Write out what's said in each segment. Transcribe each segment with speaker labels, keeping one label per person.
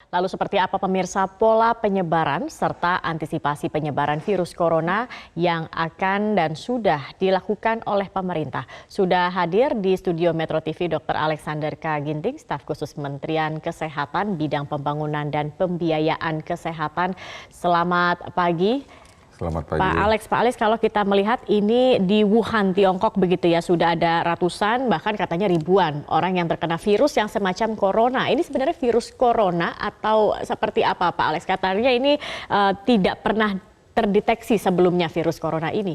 Speaker 1: Lalu seperti apa pemirsa pola penyebaran serta antisipasi penyebaran virus corona yang akan dan sudah dilakukan oleh pemerintah? Sudah hadir di studio Metro TV Dr. Alexander K. Ginting, staf khusus Kementerian Kesehatan bidang pembangunan dan pembiayaan kesehatan. Selamat pagi.
Speaker 2: Selamat pagi.
Speaker 1: Pak Alex, kalau kita melihat ini di Wuhan, Tiongkok begitu ya, sudah ada ratusan bahkan katanya ribuan orang yang terkena virus yang semacam corona. Ini sebenarnya virus corona atau seperti apa Pak Alex? Katanya ini tidak pernah terdeteksi sebelumnya virus corona ini.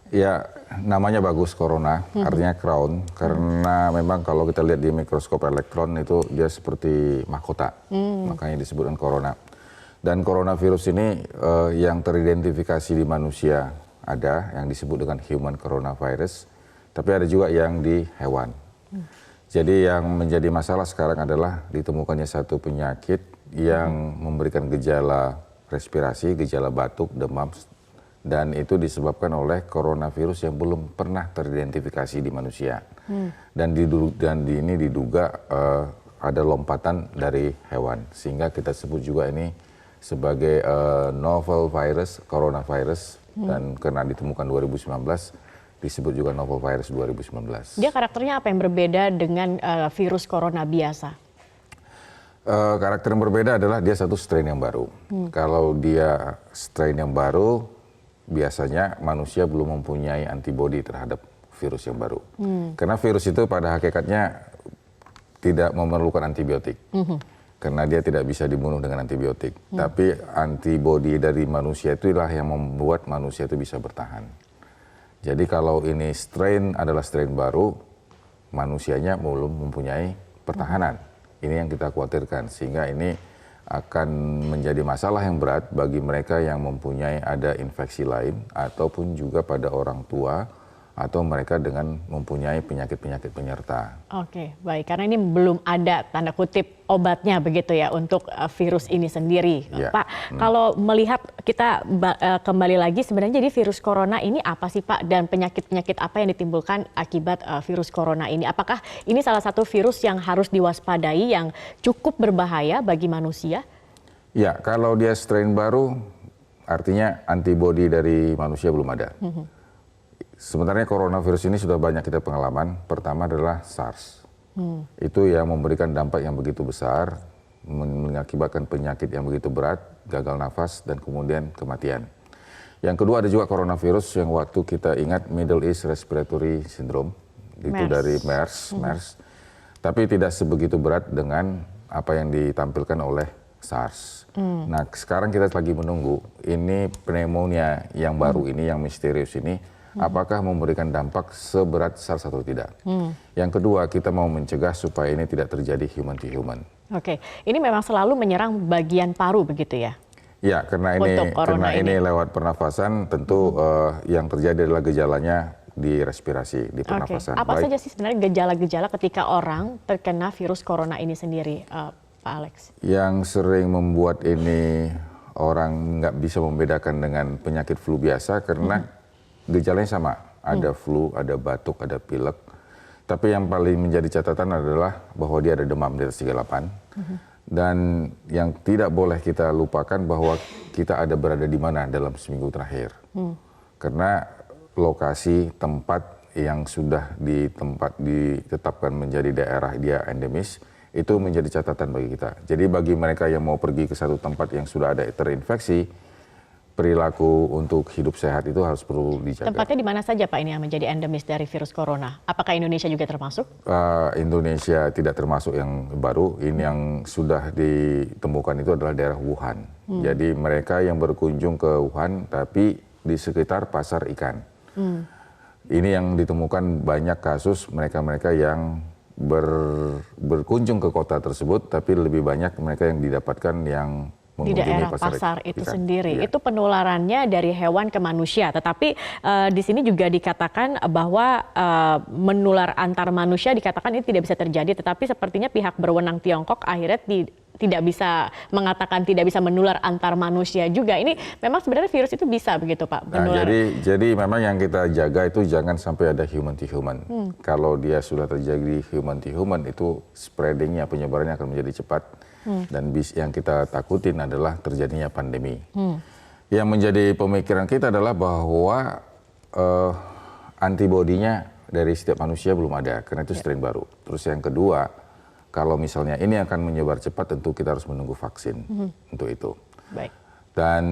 Speaker 2: Ya, namanya bagus corona, artinya crown. Karena memang kalau kita lihat di mikroskop elektron itu dia seperti mahkota, makanya disebutkan corona. Dan coronavirus ini yang teridentifikasi di manusia ada yang disebut dengan human coronavirus, tapi ada juga yang di hewan. Jadi yang menjadi masalah sekarang adalah ditemukannya satu penyakit yang memberikan gejala respirasi, gejala batuk, demam, dan itu disebabkan oleh coronavirus yang belum pernah teridentifikasi di manusia. Dan ini diduga ada lompatan dari hewan, sehingga kita sebut juga ini sebagai novel virus, coronavirus, dan karena ditemukan 2019, disebut juga novel virus 2019.
Speaker 1: Dia karakternya apa yang berbeda dengan virus corona biasa?
Speaker 2: Karakter yang berbeda adalah dia satu strain yang baru. Kalau dia strain yang baru, biasanya manusia belum mempunyai antibodi terhadap virus yang baru. Karena virus itu pada hakikatnya tidak memerlukan antibiotik. Karena dia tidak bisa dibunuh dengan antibiotik. Tapi antibodi dari manusia itulah yang membuat manusia itu bisa bertahan. Jadi kalau ini strain adalah strain baru, manusianya belum mempunyai pertahanan. Ini yang kita khawatirkan, sehingga ini akan menjadi masalah yang berat bagi mereka yang mempunyai ada infeksi lain, ataupun juga pada orang tua, atau mereka dengan mempunyai penyakit-penyakit penyerta.
Speaker 1: Oke, baik. Karena ini belum ada tanda kutip obatnya begitu ya untuk virus ini sendiri. Ya. Pak, kalau melihat kita kembali lagi sebenarnya jadi virus corona ini apa sih Pak? Dan penyakit-penyakit apa yang ditimbulkan akibat virus corona ini? Apakah ini salah satu virus yang harus diwaspadai yang cukup berbahaya bagi manusia?
Speaker 2: Ya, kalau dia strain baru artinya antibodi dari manusia belum ada. Sebenarnya coronavirus ini sudah banyak kita pengalaman. Pertama adalah SARS. Itu yang memberikan dampak yang begitu besar, mengakibatkan penyakit yang begitu berat, gagal nafas, dan kemudian kematian. Yang kedua ada juga coronavirus yang waktu kita ingat Middle East Respiratory Syndrome, itu dari MERS. Tapi tidak sebegitu berat dengan apa yang ditampilkan oleh SARS. Nah sekarang kita lagi menunggu, ini pneumonia yang baru ini, yang misterius ini, apakah memberikan dampak seberat SARS atau tidak. Yang kedua, kita mau mencegah supaya ini tidak terjadi human to human.
Speaker 1: Oke, ini memang selalu menyerang bagian paru begitu ya?
Speaker 2: Ya, karena ini lewat pernafasan, tentu yang terjadi adalah gejalanya di respirasi, di pernafasan.
Speaker 1: Apa saja sih sebenarnya gejala-gejala ketika orang terkena virus corona ini sendiri, Pak Alex?
Speaker 2: Yang sering membuat ini orang nggak bisa membedakan dengan penyakit flu biasa karena gejalanya sama, ada flu, ada batuk, ada pilek. Tapi yang paling menjadi catatan adalah bahwa dia ada demam di atas 38. Dan yang tidak boleh kita lupakan bahwa kita ada berada di mana dalam seminggu terakhir. Karena lokasi tempat yang sudah ditetapkan menjadi daerah dia endemis, itu menjadi catatan bagi kita. Jadi bagi mereka yang mau pergi ke satu tempat yang sudah ada terinfeksi, perilaku untuk hidup sehat itu harus perlu dijaga.
Speaker 1: Tempatnya di mana saja Pak ini yang menjadi endemis dari virus corona? Apakah Indonesia juga termasuk?
Speaker 2: Indonesia tidak termasuk yang baru. Ini yang sudah ditemukan itu adalah daerah Wuhan. Jadi mereka yang berkunjung ke Wuhan tapi di sekitar pasar ikan. Ini yang ditemukan banyak kasus mereka-mereka yang berkunjung ke kota tersebut, tapi lebih banyak mereka yang didapatkan yang
Speaker 1: di daerah pasar itu sendiri. Ya. Itu penularannya dari hewan ke manusia. Tetapi di sini juga dikatakan bahwa menular antar manusia dikatakan ini tidak bisa terjadi. Tetapi sepertinya pihak berwenang Tiongkok akhirnya tidak bisa mengatakan tidak bisa menular antar manusia juga. Ini memang sebenarnya virus itu bisa begitu Pak?
Speaker 2: Nah, jadi memang yang kita jaga itu jangan sampai ada human to human. Kalau dia sudah terjadi human to human itu spreadingnya, penyebarannya akan menjadi cepat. Dan yang kita takutin adalah terjadinya pandemi. Yang menjadi pemikiran kita adalah bahwa antibodinya dari setiap manusia belum ada, karena itu strain baru. Terus yang kedua, kalau misalnya ini akan menyebar cepat, tentu kita harus menunggu vaksin untuk itu.
Speaker 1: Baik.
Speaker 2: Dan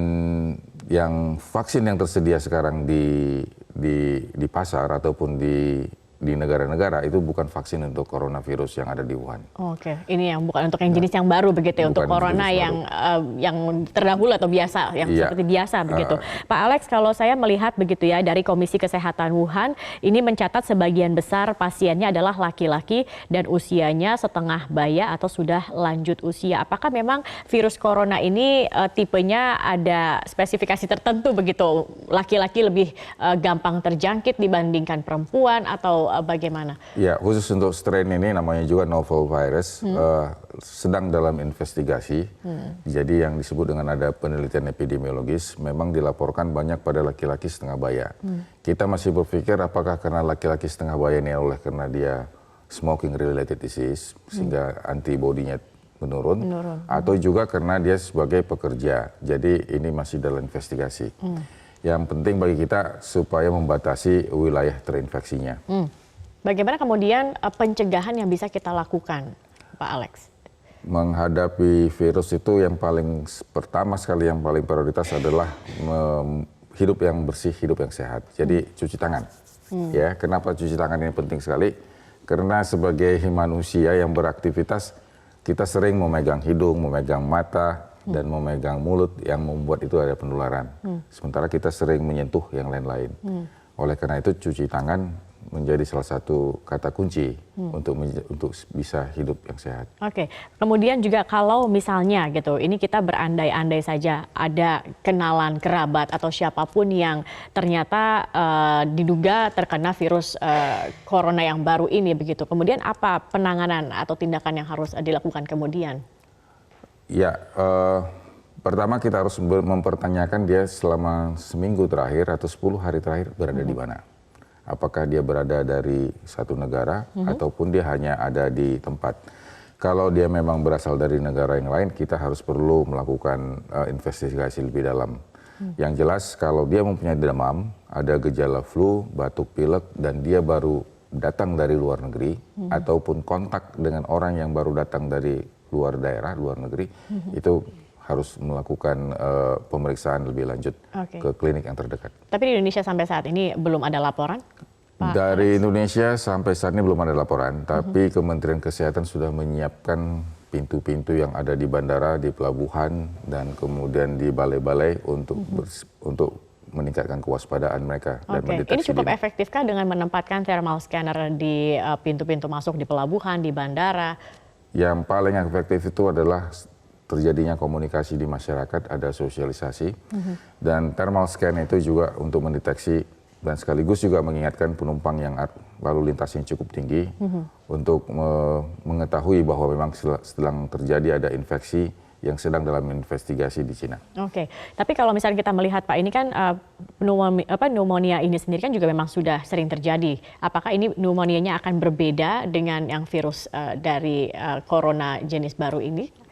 Speaker 2: yang vaksin yang tersedia sekarang di pasar ataupun di negara-negara itu bukan vaksin untuk coronavirus yang ada di Wuhan.
Speaker 1: Oke, ini yang bukan untuk yang jenis yang baru begitu ya, untuk corona yang terdahulu atau biasa, yang seperti biasa begitu. Pak Alex, kalau saya melihat begitu ya dari Komisi Kesehatan Wuhan, ini mencatat sebagian besar pasiennya adalah laki-laki dan usianya setengah baya atau sudah lanjut usia. Apakah memang virus corona ini tipenya ada spesifikasi tertentu begitu? Laki-laki lebih gampang terjangkit dibandingkan perempuan atau bagaimana? Ya,
Speaker 2: khusus untuk strain ini namanya juga novel virus, sedang dalam investigasi. Jadi yang disebut dengan ada penelitian epidemiologis, memang dilaporkan banyak pada laki-laki setengah baya. Kita masih berpikir apakah karena laki-laki setengah baya ini oleh karena dia smoking related disease, sehingga antibodinya menurun. Atau juga karena dia sebagai pekerja. Jadi ini masih dalam investigasi. Yang penting bagi kita supaya membatasi wilayah terinfeksinya.
Speaker 1: Bagaimana kemudian pencegahan yang bisa kita lakukan, Pak Alex?
Speaker 2: Menghadapi virus itu yang paling pertama sekali, yang paling prioritas adalah hidup yang bersih, hidup yang sehat. Jadi cuci tangan. Ya, kenapa cuci tangan ini penting sekali? Karena sebagai manusia yang beraktivitas, kita sering memegang hidung, memegang mata, dan memegang mulut yang membuat itu ada penularan. Sementara kita sering menyentuh yang lain-lain. Oleh karena itu cuci tangan menjadi salah satu kata kunci untuk bisa hidup yang sehat.
Speaker 1: Oke, kemudian juga kalau misalnya gitu, ini kita berandai-andai saja ada kenalan kerabat atau siapapun yang ternyata diduga terkena virus corona yang baru ini begitu. Kemudian apa penanganan atau tindakan yang harus dilakukan kemudian?
Speaker 2: Ya, pertama kita harus mempertanyakan dia selama seminggu terakhir atau 10 hari terakhir berada di mana. Apakah dia berada dari satu negara ataupun dia hanya ada di tempat. Kalau dia memang berasal dari negara yang lain, kita harus perlu melakukan investigasi lebih dalam. Yang jelas kalau dia mempunyai demam, ada gejala flu, batuk pilek, dan dia baru datang dari luar negeri, ataupun kontak dengan orang yang baru datang dari luar daerah, luar negeri, itu harus melakukan pemeriksaan lebih lanjut ke klinik yang terdekat.
Speaker 1: Tapi di Indonesia sampai saat ini belum ada laporan, Pak
Speaker 2: Dari Alex? Indonesia sampai saat ini belum ada laporan, tapi Kementerian Kesehatan sudah menyiapkan pintu-pintu yang ada di bandara, di pelabuhan, dan kemudian di balai-balai untuk meningkatkan kewaspadaan mereka dan mendeteksi.
Speaker 1: Ini cukup efektifkah dengan menempatkan thermal scanner di pintu-pintu masuk di pelabuhan, di bandara?
Speaker 2: Yang paling efektif itu adalah terjadinya komunikasi di masyarakat, ada sosialisasi, dan thermal scan itu juga untuk mendeteksi dan sekaligus juga mengingatkan penumpang yang lalu lintasnya cukup tinggi untuk mengetahui bahwa memang sedang terjadi ada infeksi yang sedang dalam investigasi di Cina.
Speaker 1: Oke, tapi kalau misalnya kita melihat Pak, ini kan pneumonia ini sendiri kan juga memang sudah sering terjadi. Apakah ini pneumonianya akan berbeda dengan yang virus dari corona jenis baru ini?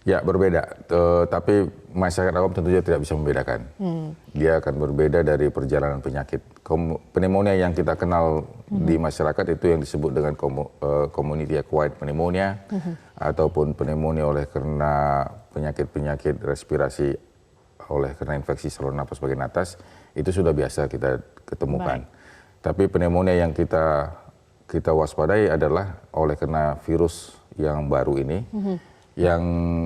Speaker 2: Ya, berbeda. Tapi masyarakat awam tentunya tidak bisa membedakan. Dia akan berbeda dari perjalanan penyakit. Pneumonia yang kita kenal di masyarakat itu yang disebut dengan community acquired pneumonia, ataupun pneumonia oleh karena penyakit-penyakit respirasi oleh karena infeksi saluran napas bagian atas, itu sudah biasa kita ketemukan. Tapi pneumonia yang kita waspadai adalah oleh karena virus yang baru ini, yang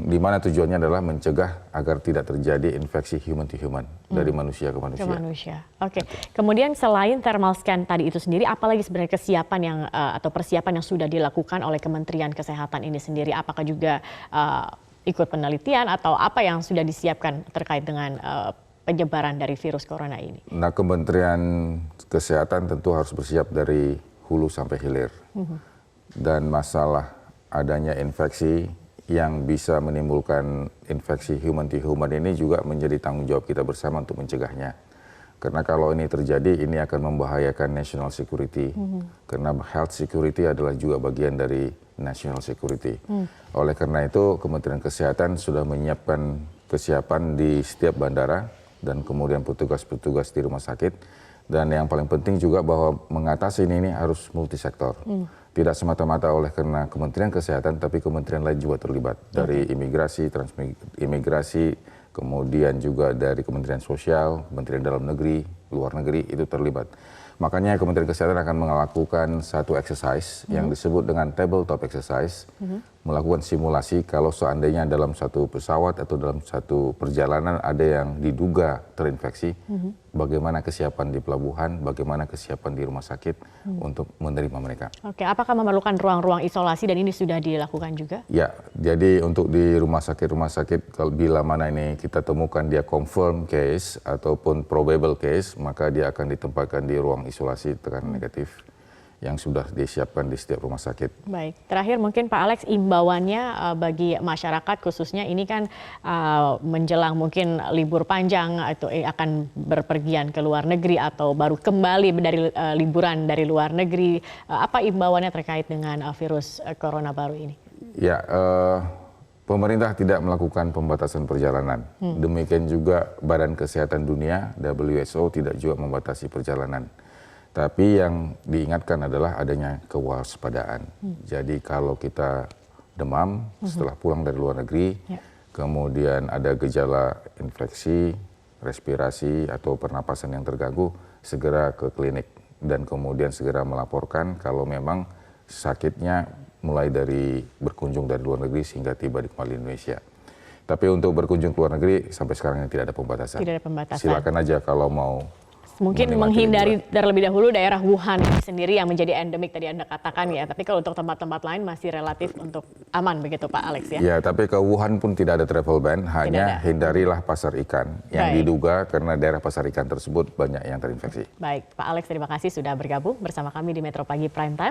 Speaker 2: dimana tujuannya adalah mencegah agar tidak terjadi infeksi human to human, dari manusia ke manusia.
Speaker 1: Oke. Kemudian selain thermal scan tadi itu sendiri, apalagi sebenarnya kesiapan yang atau persiapan yang sudah dilakukan oleh Kementerian Kesehatan ini sendiri? Apakah juga ikut penelitian atau apa yang sudah disiapkan terkait dengan penyebaran dari virus corona ini?
Speaker 2: Nah, Kementerian Kesehatan tentu harus bersiap dari hulu sampai hilir. Dan masalah adanya infeksi yang bisa menimbulkan infeksi human to human ini juga menjadi tanggung jawab kita bersama untuk mencegahnya. Karena kalau ini terjadi, ini akan membahayakan national security. Karena health security adalah juga bagian dari national security. Oleh karena itu, Kementerian Kesehatan sudah menyiapkan kesiapan di setiap bandara dan kemudian petugas-petugas di rumah sakit. Dan yang paling penting juga bahwa mengatasi ini harus multisektor. Tidak semata-mata oleh karena Kementerian Kesehatan, tapi kementerian lain juga terlibat. Dari imigrasi, transimigrasi, kemudian juga dari Kementerian Sosial, Kementerian Dalam Negeri, Luar Negeri, itu terlibat. Makanya Kementerian Kesehatan akan melakukan satu exercise yang disebut dengan tabletop exercise, melakukan simulasi kalau seandainya dalam satu pesawat atau dalam satu perjalanan ada yang diduga terinfeksi, bagaimana kesiapan di pelabuhan, bagaimana kesiapan di rumah sakit untuk menerima mereka.
Speaker 1: Oke, apakah memerlukan ruang-ruang isolasi dan ini sudah dilakukan juga?
Speaker 2: Ya, jadi untuk di rumah sakit, kalau bila mana ini kita temukan dia confirm case ataupun probable case, maka dia akan ditempatkan di ruang isolasi tekanan negatif yang sudah disiapkan di setiap rumah sakit.
Speaker 1: Baik, terakhir mungkin Pak Alex, imbauannya bagi masyarakat khususnya ini kan menjelang mungkin libur panjang atau akan berpergian ke luar negeri atau baru kembali dari liburan dari luar negeri. Apa imbauannya terkait dengan virus corona baru ini? Ya,
Speaker 2: pemerintah tidak melakukan pembatasan perjalanan. Demikian juga Badan Kesehatan Dunia, WHO, tidak juga membatasi perjalanan. Tapi yang diingatkan adalah adanya kewaspadaan. Jadi kalau kita demam setelah pulang dari luar negeri, kemudian ada gejala infeksi, respirasi atau pernapasan yang terganggu, segera ke klinik dan kemudian segera melaporkan kalau memang sakitnya mulai dari berkunjung dari luar negeri sehingga tiba di kembali Indonesia. Tapi untuk berkunjung ke luar negeri sampai sekarang tidak ada pembatasan.
Speaker 1: Tidak ada pembatasan.
Speaker 2: Silakan aja kalau mau.
Speaker 1: Mungkin menghindari terlebih dahulu daerah Wuhan sendiri yang menjadi endemik tadi Anda katakan ya. Tapi kalau untuk tempat-tempat lain masih relatif untuk aman begitu Pak Alex ya?
Speaker 2: Ya, tapi ke Wuhan pun tidak ada travel ban, hanya hindarilah pasar ikan yang diduga karena daerah pasar ikan tersebut banyak yang terinfeksi.
Speaker 1: Baik, Pak Alex terima kasih sudah bergabung bersama kami di Metro Pagi Prime Time.